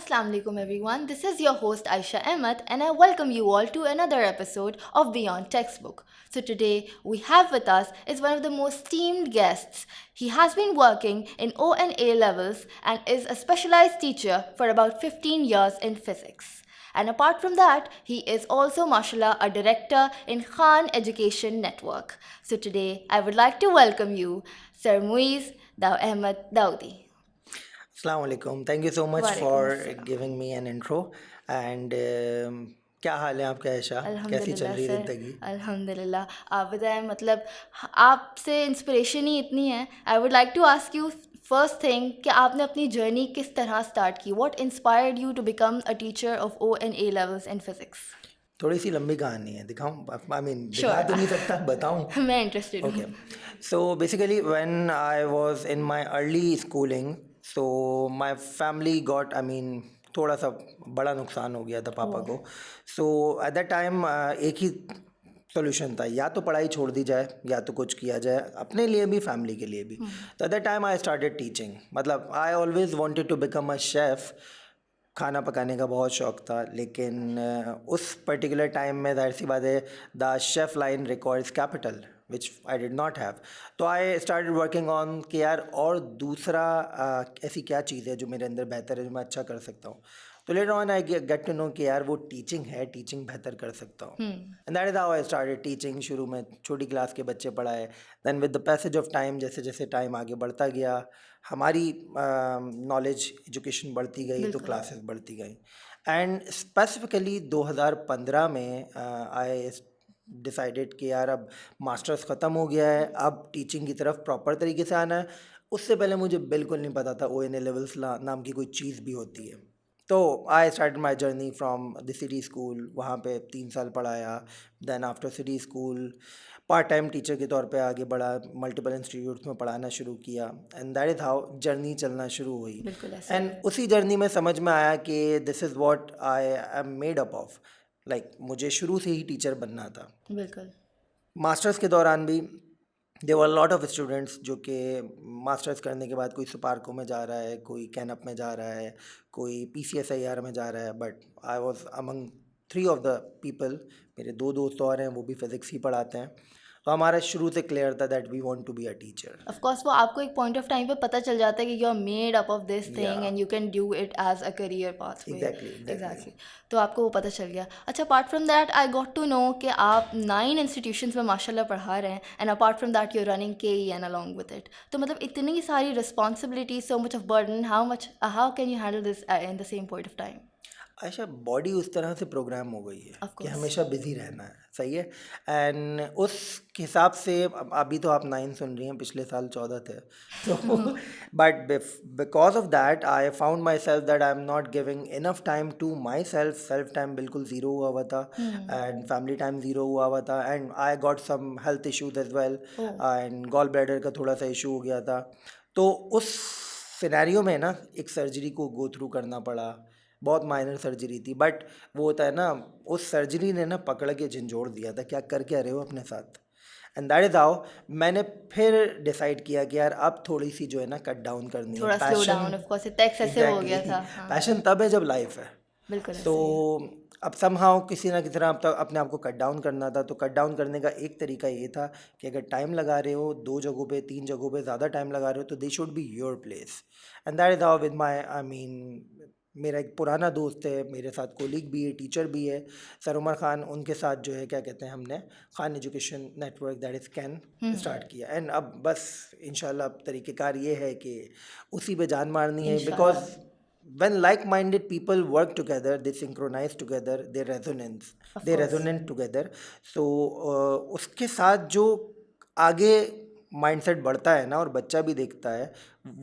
Assalamu alaikum everyone. This is your host Aisha Ahmed and I welcome you all to another episode of Beyond Textbook. So today we have with us is one of the most esteemed guests. He has been working in O and A levels and is a specialized teacher for about 15 years in physics. And apart from that, he is also, mashallah, a director in Khan Education Network. So today, I would like to welcome you, Sir Muiz Ahmed Daudi. Assalamu alaikum. Thank you so much वालेकुम for अस्सलाम. giving me an intro. And क्या हाल है आपका ऐशा? कैसी चल अल्हम्दुलिल्लाह रही है सर. ज़िंदगी? अल्हम्दुलिल्लाह. आप बताएं, मतलब आपसे इंस्पिरेशन ही इतनी है. I would like to ask you first thing कि आपने अपनी जर्नी किस तरह स्टार्ट की. What inspired you to become a teacher of O and A levels in physics? थोड़ी सी लंबी कहानी है, दिखाऊं? आई मीन दिखा श्योर. तो नहीं सकता, बताऊं? मैं इंटरेस्टेड Okay. हूँ. So basically, when I was in my early schooling, so my family got, I mean, थोड़ा सा बड़ा नुकसान हो गया था पापा को. So at that time एक ही सॉल्यूशन था, या तो पढ़ाई छोड़ दी जाए या तो कुछ किया जाए अपने लिए भी फैमिली के लिए भी. तो at that time I started teaching. मतलब I always wanted to become a chef. खाना पकाने का बहुत शौक था, लेकिन उस पर्टिकुलर टाइम में जाहिर सी बात है the chef line requires capital which I did not have. तो आई स्टार्टेड वर्किंग ऑन कि यार और दूसरा ऐसी क्या चीज़ है जो मेरे अंदर बेहतर है, जो मैं अच्छा कर सकता हूँ. तो later on I get to know कि यार वो टीचिंग है, टीचिंग बेहतर कर सकता हूँ. And that is how I started teaching. शुरू में छोटी क्लास के बच्चे पढ़ाए. Then with the passage of time, जैसे जैसे टाइम आगे बढ़ता गया, हमारी नॉलेज एजुकेशन बढ़ती गई, तो बिल्कुल. क्लासेस बढ़ती गई. एंड स्पेसिफिकली 2015 में आई डिसाइडेड कि यार अब मास्टर्स ख़त्म हो गया है, अब टीचिंग की तरफ प्रॉपर तरीके से आना है. उससे पहले मुझे बिल्कुल नहीं पता था ONA लेवल्स नाम की कोई चीज़ भी होती है. तो I start my journey from the city school. वहाँ पे 3 साल पढ़ाया. Then after city school part time teacher के तौर पे आगे बढ़ा, मल्टीपल इंस्टीट्यूट्स में पढ़ाना शुरू किया. And that is how journey चलना शुरू हुई. बिल्कुल ऐसा एंड है. उसी जर्नी में समझ में आया कि this is what I am made up of. Like मुझे शुरू से ही टीचर बनना था. बिल्कुल. मास्टर्स के दौरान भी there were lot of students जो कि मास्टर्स करने के बाद कोई सुपार्को में जा रहा है, कोई कैनअप में जा रहा है, कोई PCSIR में जा रहा है. But I was among 3 of the people. मेरे 2 दोस्त और हैं, वो भी फिज़िक्स ही पढ़ाते हैं. तो हमारा शुरू से क्लियर था that we want to be a teacher. Of course वो आपको एक पॉइंट ऑफ टाइम पे पता चल जाता है कि you are made up of this thing Yeah. And you can do it as a career pathway. Exactly. Exactly. तो आपको वो पता चल गया. अच्छा, apart from that I got to know कि आप 9 इंस्टीट्यूशंस में माशाल्लाह पढ़ा रहे हैं and apart from that you are running KEN along with it. तो मतलब इतनी सारी responsibility, so much of burden, how can you handle this in the same point of time? अच्छा, बॉडी उस तरह से प्रोग्राम हो गई है ऑफ कि कोर्स. हमेशा बिजी रहना है. सही है. एंड उस हिसाब से अभी तो आप 9 सुन रही हैं, पिछले साल 14 थे. तो but because of that I found myself that I am not giving enough time to myself. Self time बिल्कुल ज़ीरो हुआ था. एंड फैमिली टाइम ज़ीरो हुआ था. And I got some health issues as well. And gall bladder का थोड़ा सा issue हो गया था. तो उस सिनेरियो में ना एक सर्जरी को गो थ्रू करना पड़ा. बहुत माइनर सर्जरी थी, बट वो होता है ना, उस सर्जरी ने ना पकड़ के झंझोड़ दिया था, क्या कर क्या रहे हो अपने साथ. एंड दैट इज़ हाउ मैंने फिर डिसाइड किया कि यार अब थोड़ी सी जो है ना कट डाउन करनी है. थोड़ा स्लो डाउन. ऑफ कोर्स इतना एक्सेसिव हो गया था. हाँ. पैशन तब है जब लाइफ है. बिल्कुल तो ऐसे ही. अब समहाउ किसी ना किसी तरह अब तक अपने आप को कट डाउन करना था. तो कट डाउन करने का एक तरीका ये था कि अगर टाइम लगा रहे हो 2 जगहों पे, 3 जगहों पे ज़्यादा टाइम लगा रहे हो, तो they should be your place. And that is how with my, I mean, मेरा एक पुराना दोस्त है, मेरे साथ कोलीग भी है, टीचर भी है, सर उमर खान. उनके साथ जो है क्या कहते हैं, हमने Khan education network that is can start किया. एंड अब बस इंशाल्लाह अब तरीक़ेकार ये है कि उसी पे जान मारनी है. Because when like-minded people work together, they synchronize together, they resonate together. So उसके साथ जो आगे माइंडसेट बढ़ता है ना और बच्चा भी देखता है,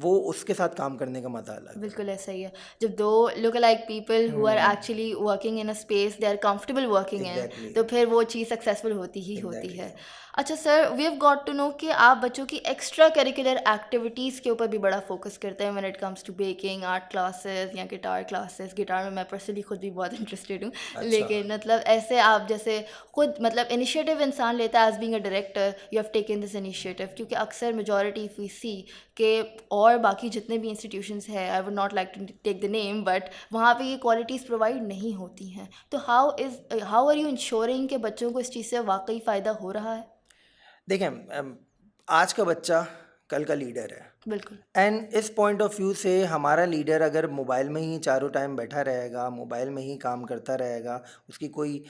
वो उसके साथ काम करने का मज़ा अलग है. बिल्कुल ऐसा ही है. जब दो look like people who are actually working in a space they are comfortable working in, Exactly. तो फिर वो चीज़ सक्सेसफुल होती ही होती Exactly. है. अच्छा sir, we have got to know कि आप बच्चों की एक्स्ट्रा करिकुलर एक्टिविटीज़ के ऊपर भी बड़ा फोकस करते हैं when it comes to baking, art classes या गिटार क्लासेस. गिटार में मैं पर्सनली खुद भी बहुत इंटरेस्टेड हूँ. लेकिन मतलब ऐसे आप जैसे खुद मतलब इनिशिएटिव इंसान लेता है as being a director, you have taken this initiative, क्योंकि अक्सर मेजॉरिटी इफ़ वी सी कि और बाकी जितने भी इंस्टीट्यूशंस हैं, I would not like to take the name, but वहाँ पे ये क्वालिटीज़ प्रोवाइड नहीं होती हैं. तो हाउ आर यू इंश्योरिंग कि बच्चों को इस चीज़ से वाकई फ़ायदा हो रहा है? देखें, आज का बच्चा कल का लीडर है. बिल्कुल. एंड इस पॉइंट ऑफ व्यू से हमारा लीडर अगर मोबाइल में ही चारों टाइम बैठा रहेगा, मोबाइल में ही काम करता रहेगा, उसकी कोई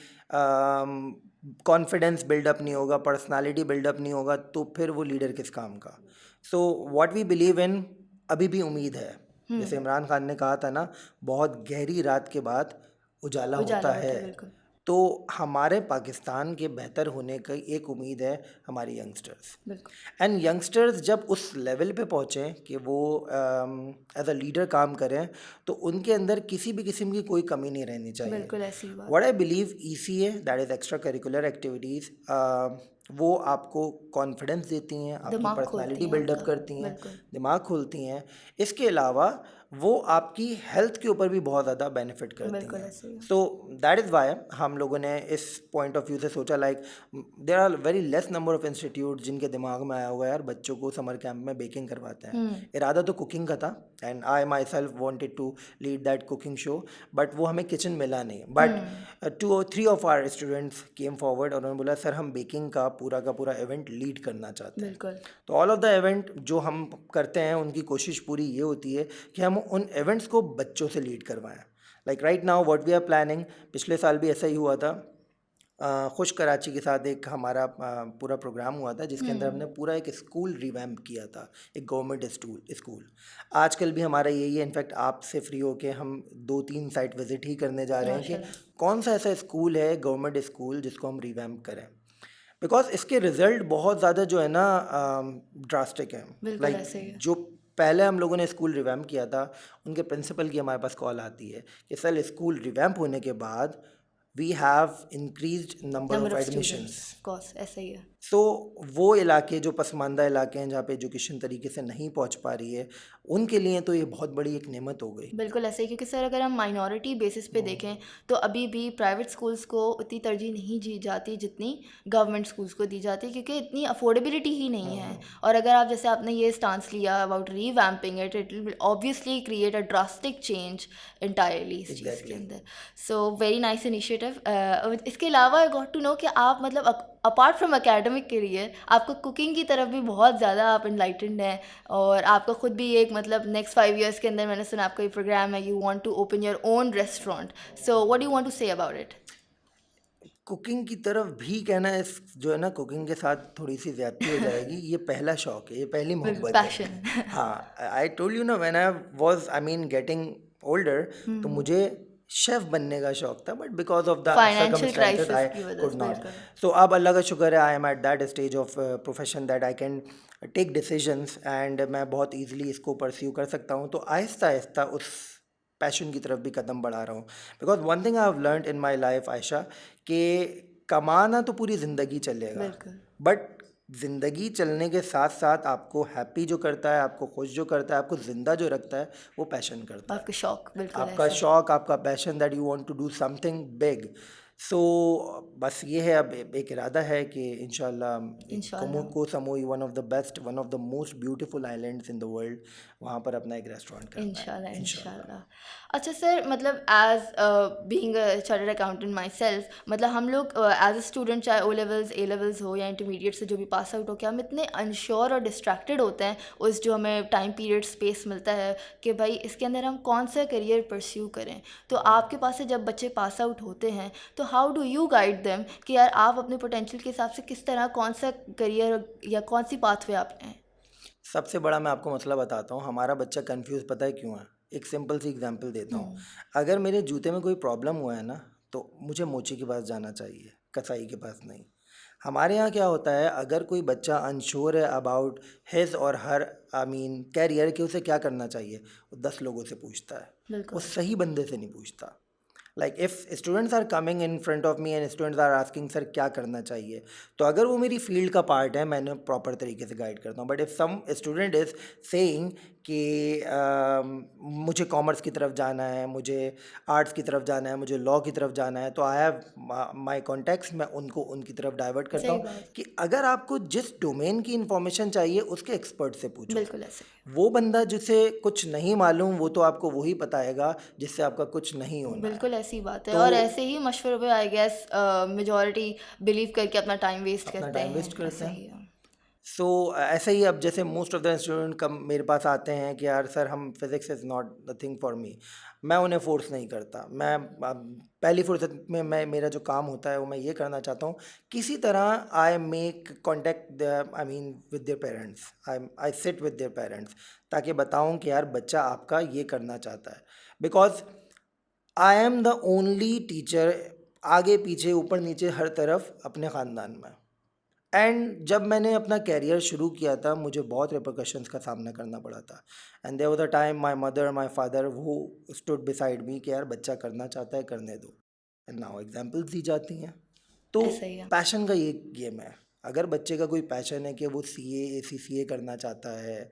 कॉन्फिडेंस बिल्डअप नहीं होगा, पर्सनालिटी बिल्डअप नहीं होगा, तो फिर वो लीडर किस काम का. So what we believe in, अभी भी उम्मीद है. जैसे इमरान खान ने कहा था ना, बहुत गहरी रात के बाद उजाला होता उजाला होता है. है, बिल्कुल. तो हमारे पाकिस्तान के बेहतर होने की एक उम्मीद है हमारी यंगस्टर्स. बिल्कुल. एंड यंगस्टर्स जब उस लेवल पे पहुँचें कि वो एज अ लीडर काम करें, तो उनके अंदर किसी भी किस्म की कोई कमी नहीं रहनी चाहिए. बिल्कुल ऐसी बात. What I believe, ECA, that is extra curricular activities, वो आपको कॉन्फिडेंस देती हैं, आपकी दिमाग खोलती पर्सनालिटी हैं बिल्डअप आपका. करती हैं, बिल्कुल. दिमाग खोलती हैं. इसके अलावा वो आपकी हेल्थ के ऊपर भी बहुत ज़्यादा बेनिफिट करती बिल्कुल हैं. ऐसे ही. सो दैट इज़ वाई हम लोगों ने इस पॉइंट ऑफ व्यू से सोचा, like there are very less number of institute जिनके दिमाग में आया हुआ है यार बच्चों को समर कैंप में बेकिंग करवाते हैं. इरादा तो कुकिंग का था, and I myself wanted to lead that cooking show, but वो हमें किचन मिला नहीं. But 2 or 3 of our students came forward और उन्होंने बोला सर हम बेकिंग का पूरा इवेंट लीड करना चाहते हैं. बिल्कुल. तो ऑल ऑफ द इवेंट जो हम करते हैं उनकी कोशिश पूरी ये होती है कि हम उन इवेंट्स को बच्चों से लीड करवाएं. Like right now what we are planning, पिछले साल भी ऐसा ही हुआ था. खुश कराची के साथ एक हमारा पूरा प्रोग्राम हुआ था जिसके अंदर हमने पूरा एक स्कूल रिवैम्प किया था, एक गवर्नमेंट स्कूल. आजकल भी हमारा यही है. इनफैक्ट आपसे फ्री होके हम 2-3 साइट विजिट ही करने जा रहे हैं कि कौन सा ऐसा स्कूल है गवर्नमेंट स्कूल जिसको हम रिवैम्प करें, बिकॉज इसके रिजल्ट बहुत ज़्यादा जो है ना ड्रास्टिक है. बिल्कुल लाइक ऐसे ही है. जो पहले हम लोगों ने स्कूल रिवैम्प किया था, उनके प्रिंसिपल की हमारे पास कॉल आती है कि सर स्कूल रिवैम्प होने के बाद we have increased number number of of admissions. Students, of course ऐसे ही है. सो वो इलाके जो पसमानदा इलाके हैं जहाँ पे एजुकेशन तरीके से नहीं पहुँच पा रही है, उनके लिए तो ये बहुत बड़ी एक नेमत हो गई. बिल्कुल ऐसे ही, क्योंकि सर अगर हम माइनॉरिटी बेसिस पे देखें तो अभी भी प्राइवेट स्कूल्स को उतनी तरजीह नहीं दी जाती जितनी गवर्नमेंट स्कूल्स को दी जाती है, क्योंकि इतनी अफोर्डेबिलिटी ही नहीं है. और अगर आप जैसे आपने ये स्टांस लिया about revamping it, it will obviously create a drastic change entirely इस चीज़ के अंदर. So very nice initiative. इसके अलावा आई गॉट टू नो कि आप मतलब अपार्ट फ्रॉम एकेडमिक करियर आपको कुकिंग की तरफ भी बहुत ज़्यादा आप इनलाइटेंड हैं, और आपका खुद भी एक मतलब नेक्स्ट 5 years के अंदर मैंने सुना आपका ये प्रोग्राम है, you want to open your own restaurant. So what do you want to say about it? Cooking की तरफ भी कहना इस जो है ना कुकिंग के साथ थोड़ी सी ज्यादती हो जाएगी. ये पहला शौक है, ये पहली मोहब्बत है. पैशन. हाँ, आई टोल्ड यू ना when I was getting older, तो मुझे शेफ बनने का शौक था, but because of the financial circumstances crisis I की वजह कुड से. नॉट. बिल्कुल. सो अब अल्लाह का शुक्र है I am at that stage of profession that I can take decisions, and मैं बहुत ईजिली इसको परस्यू कर सकता हूँ. तो आहिस्ता आहिस्ता उस पैशन की तरफ भी कदम बढ़ा रहा हूँ. Because one thing I have learned in my life Ayesha, कि कमाना तो पूरी ज़िंदगी चलेगा, बिल्कुल. बट ज़िंदगी चलने के साथ साथ आपको हैप्पी जो करता है, आपको खुश जो करता है, आपको ज़िंदा जो रखता है, वो पैशन करता है. आपका शौक. बिल्कुल आपका ऐसे. शौक, आपका passion, that you want to do something big. So बस ये है, अब एक इरादा है कि इंशाल्लाह इंशाल्लाह. Koh Samui, one of the best, one of the most beautiful islands in the world, वहाँ पर अपना एक रेस्टोरेंट करना है इंशाल्लाह. इंशाल्लाह. इंशाल्लाह. अच्छा सर, मतलब as being a chartered accountant myself, मतलब हम लोग एज अ स्टूडेंट, चाहे ओ लेवल्स, ए लेवल्स हो या इंटरमीडिएट से जो भी पास आउट हो, क्या हम इतने अनश्योर और डिस्ट्रैक्टेड होते हैं उस जो हमें टाइम पीरियड स्पेस मिलता है कि भाई इसके अंदर हम कौन सा करियर परस्यू करें. तो आपके पास से जब बच्चे पास आउट होते हैं तो how do you guide them कि यार आप अपने पोटेंशियल के हिसाब से किस तरह कौन सा करियर या कौन सी पाथवे आप लें? सबसे बड़ा मैं आपको मसला बताता हूँ, हमारा बच्चा कंफ्यूज पता है क्यों है. एक सिंपल सी एग्जांपल देता हूँ. अगर मेरे जूते में कोई प्रॉब्लम हुआ है ना, तो मुझे मोची के पास जाना चाहिए, कसाई के पास नहीं. हमारे यहाँ क्या होता है, अगर कोई बच्चा अनश्योर है अबाउट हिज और हर कैरियर कि उसे क्या करना चाहिए, वो 10 लोगों से पूछता है, वो बिल्कुल. सही बंदे से नहीं पूछता. Like if students are coming in front of me and students are asking sir क्या करना चाहिए, तो अगर वो मेरी फील्ड का पार्ट है, मैंने प्रॉपर तरीके से गाइड करता हूँ. But if some student is saying कि मुझे कॉमर्स की तरफ जाना है, मुझे आर्ट्स की तरफ जाना है, मुझे लॉ की तरफ जाना है, तो आई हैव माय कॉन्टैक्ट्स, मैं उनको उनकी तरफ डाइवर्ट करता सही हूँ बात, कि अगर आपको जिस डोमेन की इंफॉर्मेशन चाहिए उसके एक्सपर्ट से पूछो। बिल्कुल ऐसे ही वो बंदा जिसे कुछ नहीं मालूम वो तो आपको वही बताएगा जिससे आपका कुछ नहीं होना है। बिल्कुल ऐसी बात है। तो और ऐसे ही मशवरों पे आई गेस मेजॉरिटी बिलीव करके अपना टाइम वेस्ट अपना करते टाइम वेस्ट हैं, करते ऐसा ही हैं। है। सो ऐसे ही अब जैसे मोस्ट ऑफ द स्टूडेंट कम मेरे पास आते हैं कि यार सर हम physics is not the thing for me. मैं उन्हें फोर्स नहीं करता। मैं पहली फुर्सत में मैं मेरा जो काम होता है वो मैं ये करना चाहता हूँ किसी तरह I make contact I mean with their parents, I sit with their parents ताकि बताऊँ कि यार बच्चा आपका ये करना चाहता है। Because I am the only teacher आगे पीछे ऊपर नीचे हर तरफ अपने ख़ानदान में। एंड जब मैंने अपना कैरियर शुरू किया था मुझे बहुत रिपरकशंस का सामना करना पड़ा था। And there was a time my mother my father वो स्टूड बिसाइड मी कि यार बच्चा करना चाहता है करने दो। एंड नाउ एग्जांपल्स दी जाती हैं। तो ऐसा ही है। पैशन का ये गेम है। अगर बच्चे का कोई पैशन है कि वो सीए एसीसीए करना चाहता है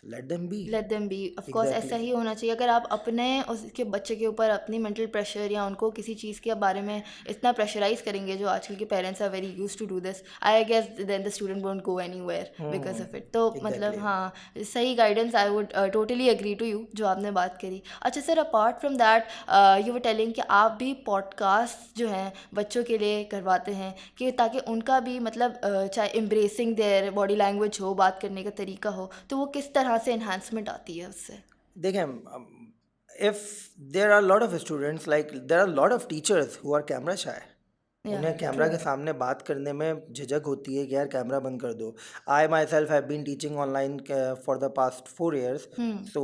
let them be. Let them be, of course ऐसा एग्जैक्टली। ही होना चाहिए। अगर आप अपने उसके बच्चे के ऊपर अपनी मेंटल प्रेशर या उनको किसी चीज़ के बारे में इतना प्रेशराइज करेंगे, जो आजकल के parents are very use to do this, I guess then the student won't go anywhere because of it. तो मतलब एग्जैक्टली। हाँ, सही guidance, I would totally agree to you जो आपने बात करी। अच्छा sir, apart from that you were telling कि आप भी पॉडकास्ट जो हैं बच्चों के लिए करवाते हैं कि ताकि उनका भी मतलब चाहे एम्ब्रेसिंग देयर बॉडी लैंग्वेज हो, बात करने का तरीका हो, तो वो किस तरह से एनहांसमेंट आती है उससे? देखें, if there are lot of students like there are lot of teachers who are camera shy. या उन्हें कैमरा ट्रू। के सामने बात करने में झिझक होती है कि यार कैमरा बंद कर दो। I myself have been teaching online for the past 4 years। So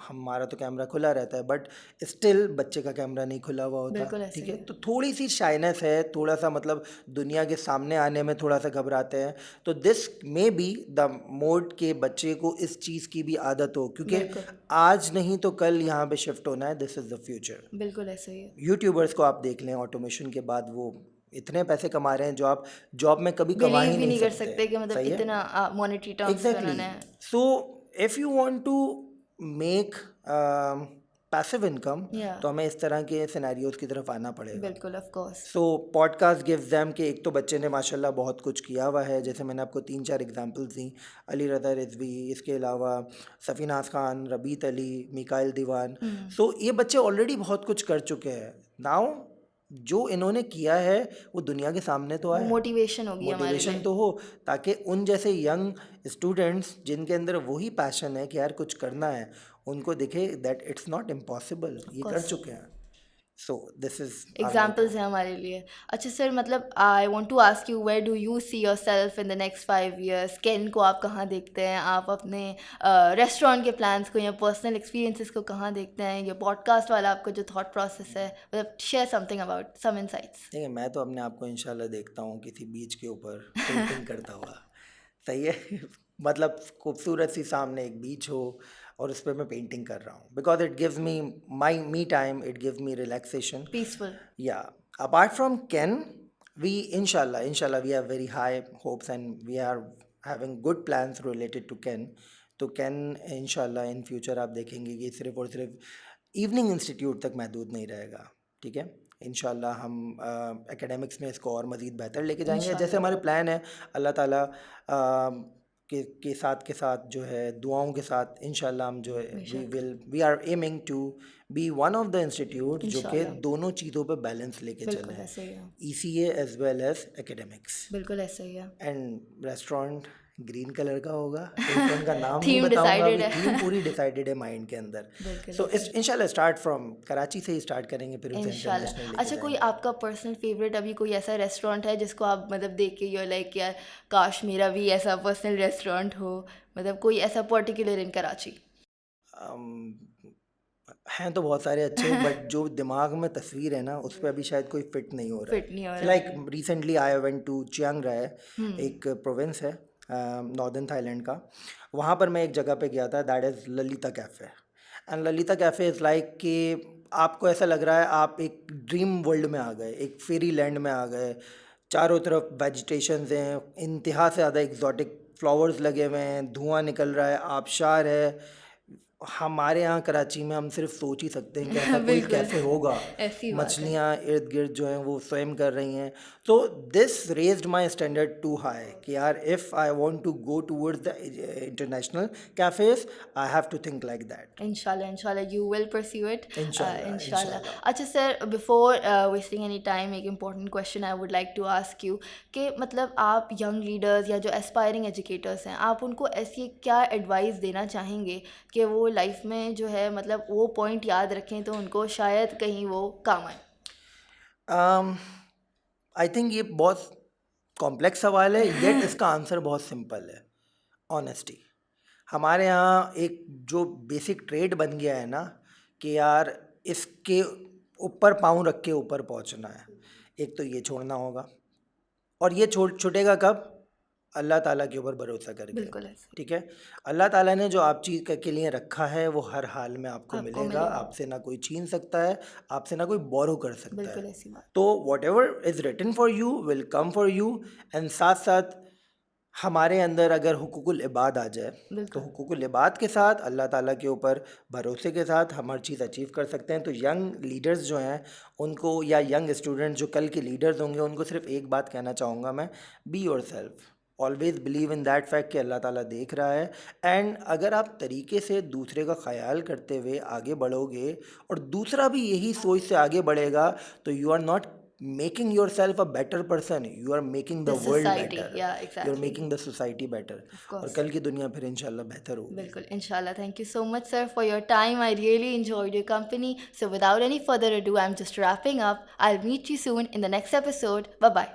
हमारा तो कैमरा खुला रहता है बट स्टिल बच्चे का कैमरा नहीं खुला हुआ होता। बिल्कुल ऐसे ठीक ही है, है। तो थोड़ी सी शाइनेस है, थोड़ा सा मतलब दुनिया के सामने आने में थोड़ा सा घबराते हैं। तो this may be the mode के बच्चे को इस चीज़ की भी आदत हो क्योंकि बिल्कुल आज नहीं तो कल यहाँ पे शिफ्ट होना है। This is the future. बिल्कुल ऐसे ही है। यूट्यूबर्स को आप देख लें, ऑटोमेशन के बाद वो इतने पैसे कमा रहे हैं जो आप जॉब में कभी कमा बिलीव ही भी नहीं नहीं कर सकते। सकते कि मतलब सही है। इतना मॉनेटरी टर्म्स में एग्जैक्टली। उन्होंने। So if you want to make passive income या तो हमें इस तरह के सिनेरियोज की तरफ आना पड़ेगा। बिल्कुल of course. So podcast gives them कि एक तो बच्चे ने माशाल्लाह बहुत कुछ किया हुआ है, जैसे मैंने आपको 3-4 एग्जांपल्स दी। अली रज़ा रिजवी, इसके अलावा सफ़ीनाज खान, रबीत अली, मिकाइल दीवान। सो ये बच्चे ऑलरेडी बहुत कुछ कर चुके हैं। नाउ जो इन्होंने किया है वो दुनिया के सामने तो वो आए, मोटिवेशन होगी हमारे मोटिवेशन लिए। तो हो, ताकि उन जैसे यंग स्टूडेंट्स जिनके अंदर वही पैशन है कि यार कुछ करना है उनको दिखे that it's not impossible, of ये कर कोर्स चुके हैं। So this is our examples motto. हैं हमारे लिए। अच्छा सर, मतलब I want to ask you, where do you see yourself in the next 5 years? Can को आप कहाँ देखते हैं? आप अपने रेस्टोरेंट के प्लान्स को या पर्सनल एक्सपीरियंसेस को कहाँ देखते हैं? ये पॉडकास्ट वाला आपका जो थॉट प्रोसेस है, मतलब share something about some insights. देखिए, मैं तो अपने आप को इंशाल्लाह देखता हूँ किसी बीच के ऊपर पेंटिंग करता हुआ। सही है। मतलब खूबसूरत सी सामने एक बीच हो और उस पर मैं पेंटिंग कर रहा हूँ because it gives me my me time, it gives me relaxation. Peaceful. Yeah, apart from Ken, we inshallah we have very high hopes and we are having good plans related to Ken. तो Ken इंशाल्लाह in future आप देखेंगे कि सिर्फ और सिर्फ evening institute तक महदूद नहीं रहेगा। ठीक है, इंशाल्लाह हम एकेडमिक्स में इसको और मज़ीद बेहतर लेके जाएंगे जैसे इंशाल्लाह। हमारे प्लान है। अल्लाह ताला के साथ जो है दुआओं के साथ इंशाल्लाह हम जो है बेशक। We are aiming to be one of the institute जो कि इंशाल्लाह। दोनों चीज़ों पे बैलेंस लेके बिल्कुल चले, ऐसे ही है। ECA as well as academics. बिल्कुल ऐसे ही है। एंड रेस्टोरेंट ग्रीन कलर का होगा। रेस्टोरेंट का नाम नहीं थीम बताऊंगा डिसाइडेड अभी, थीम है। पूरी डिसाइडेड है माइंड के अंदर। बिल्कुल सो ऐसे ही। इंशाल्लाह स्टार्ट फ्रॉम कराची से ही स्टार्ट करेंगे फिर उसे इंशाल्लाह। इंटरनेशनल लेके अच्छा, कोई जाएंगे। आपका पर्सनल फेवरेट अभी कोई ऐसा रेस्टोरेंट है जिसको आप मतलब देख के यूर लाइक यार काश मेरा भी ऐसा पर्सनल रेस्टोरेंट हो, मतलब कोई ऐसा पर्टिकुलर इन कराची? हैं तो बहुत सारे अच्छे बट जो दिमाग में तस्वीर है ना उस पर अभी शायद कोई फिट नहीं हो रहा फिट नहीं हो है। रहा। Like recently I went to Chiang Rai, एक प्रोविंस है नॉर्दर्न थाईलैंड का। वहाँ पर मैं एक जगह पे गया था that is Lalita cafe. And Lalita cafe is like कि आपको ऐसा लग रहा है आप एक ड्रीम वर्ल्ड में आ गए, एक फेरी लैंड में आ गए। चारों तरफ वेजिटेशंस हैं, इंतहा से ज़्यादा एग्जॉटिक फ्लावर्स लगे हुए हैं, धुआं निकल रहा है, आबशार है, हमारे यहाँ कराची में हम सिर्फ सोच ही सकते हैं कि ऐसा कोई बिल्कुल कैफे होगा। ऐसी बात है। मछलियाँ इर्द गिर्द जो हैं वो स्विम कर रही हैं। तो this raised my standard to high कि यार if I want to go towards the international cafes I have to think like that. Inshallah, you will pursue it. इंशाल्लाह Inshallah. इंशाल्लाह। अच्छा sir, before wasting any time, एक important question I would like to ask you कि मतलब आप young leaders या जो aspiring educators हैं, आप उनको ऐसी क्या advice देना चाहेंगे कि वो life में जो है मतलब वो point याद रखें तो उनको शायद कहीं वो काम आए? आई थिंक ये बहुत कॉम्प्लेक्स सवाल है, येट इसका आंसर बहुत सिंपल है। ऑनेस्टी। हमारे यहाँ एक जो बेसिक ट्रेड बन गया है ना कि यार इसके ऊपर पाँव रख के ऊपर पहुँचना है, एक तो ये छोड़ना होगा। और ये छूटेगा कब? अल्लाह ताला के ऊपर भरोसा करके। बिल्कुल ऐसे ठीक है। अल्लाह ताला ने जो आप चीज़ के लिए रखा है वो हर हाल में आपको आपको मिलेगा। मिलेगा। आपसे ना कोई छीन सकता है, आपसे ना कोई बोरो कर सकता बिल्कुल है। ऐसी बात। तो whatever is written for you will come for you. And साथ साथ हमारे अंदर अगर हुकूकुल इबाद आ जाए तो बिल्कुल हुकूकुल इबाद के साथ अल्लाह ताला के ऊपर भरोसे के साथ हम हर चीज़ अचीव कर सकते हैं। तो यंग लीडर्स जो हैं उनको, या यंग स्टूडेंट्स जो कल के लीडर्स होंगे, उनको सिर्फ एक बात कहना चाहूँगा मैं, be your self. Always believe in that fact कि अल्लाह ताला देख रहा है। एंड अगर आप तरीके से दूसरे का ख्याल करते हुए आगे बढ़ोगे और दूसरा भी यही सोच से आगे बढ़ेगा तो you are not making yourself a better person, you are making the the world society, better, yeah, you are exactly, making the society better। of और course। कल की दुनिया फिर इंशाल्लाह बेहतर होगी। बिल्कुल इंशाल्लाह। Thank you so much sir for your time. I really enjoyed your company. So without any further ado, I'm just wrapping up. I'll meet you soon in the next episode. Bye bye.